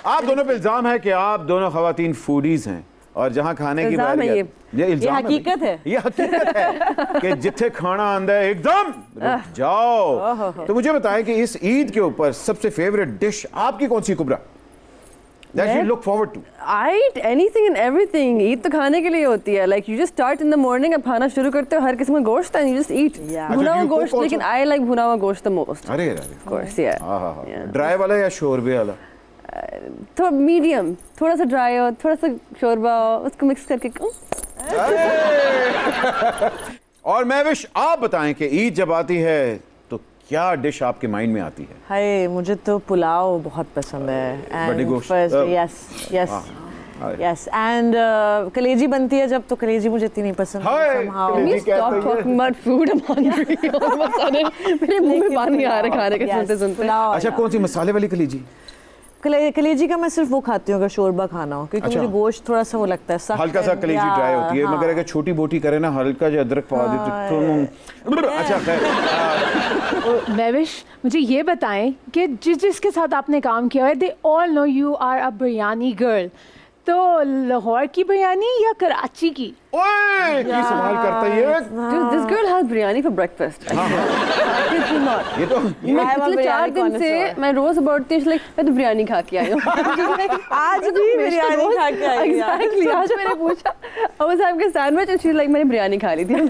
आप दोनों पे इल्जाम है कि आप दोनों खवातीन फूडीज हैं और जहाँ खाने की बात ये इल्जाम हकीकत है। ये हकीकत है कि जिथे खाना आंदा है एकदम रुक जाओ। तो मुझे बताएं कि इस ईद के ऊपर सबसे फेवरेट डिश आपकी कौन सी कुबरा? That you look forward to. I eat anything and everything. Eid तो खाने के लिए होती है. Like you just start in the morning, आप खाना शुरू करते हो हर किस्म का गोश्त and you just eat. भुना हुआ गोश्त, लेकिन I like भुना हुआ गोश्त the most. अरे of course, yeah. ड्राई वाला या शोरबे वाला? थोड़ा मीडियम, थोड़ा सा ड्राई हो, थोड़ा सा शोरबा हो, उसको मिक्स करके और महविश आप बताएं कि ईद जब आती है तो क्या डिश आपके माइंड में आती है? हाय, मुझे तो पुलाव बहुत पसंद है। यस एंड कलेजी बनती है जब, तो कलेजी मुझे इतनी नहीं पसंद। Stop talking about food, I'm hungry. मेरे मुंह में पानी आ रहा है खाने के सुनते-सुनते। अच्छा, कौन सी मसाले वाली कलेजी? कलेजी का मैं सिर्फ वो खाती हूँ अगर शोरबा खाना हो, क्योंकि मुझे गोश्त थोड़ा सा वो लगता है सख्त, हल्का सा कलेजी ड्राई होती है, मगर अगर छोटी बोटी करे ना हल्का जो अदरक पा दे तो अच्छा खैर। महविश, मुझे ये बताएं कि जिसके साथ आपने काम किया है, they all know you are a biryani girl, तो लाहौर की बिरयानी या कराची की? ओए, क्या सवाल करता है ये? Dude, this girl has biryani for breakfast. ये तो मैं पिछले 4 दिन से मैं रोज उठती हूँ मैं तो बिरयानी खा के आई हूँ। आज भी बिरयानी खा के आई हूँ। Exactly, आज मैंने पूछा और साहब के सैंडविच और शी लाइक मैंने बिरयानी खा ली थी। आज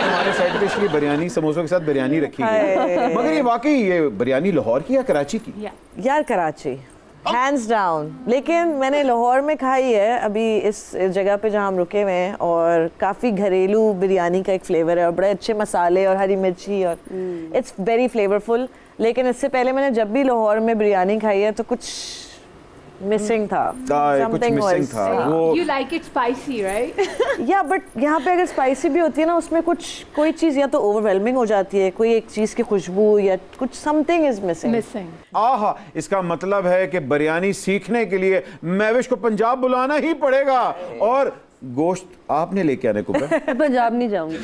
हमारे साइड पे इसलिए बिरयानी समोसों के साथ बिरयानी रखी है। मगर ये वाकई ये बिरयानी लाहौर की या कराची की? यार कराची हैंड्स डाउन, लेकिन मैंने लाहौर में खाई है अभी इस जगह पे जहाँ हम रुके हुए हैं, और काफ़ी घरेलू बिरयानी का एक फ्लेवर है और बड़े अच्छे मसाले और हरी मिर्ची और इट्स वेरी फ्लेवरफुल। लेकिन इससे पहले मैंने जब भी लाहौर में बिरयानी खाई है तो कुछ मिसिंग था, कुछ मिसिंग था। वो You like it spicy, right? या बट यहाँ पे अगर स्पाइसी भी होती है ना, उसमें कोई चीज़ या तो ओवरवेलमिंग हो जाती है, कोई एक चीज़ की खुशबू या कुछ समथिंग इज मिसिंग। आहा, इसका मतलब है कि बिरयानी सीखने के लिए महविश को पंजाब बुलाना ही पड़ेगा। और गोश्त आपने लेके आने को पंजाब नहीं जाऊंगी।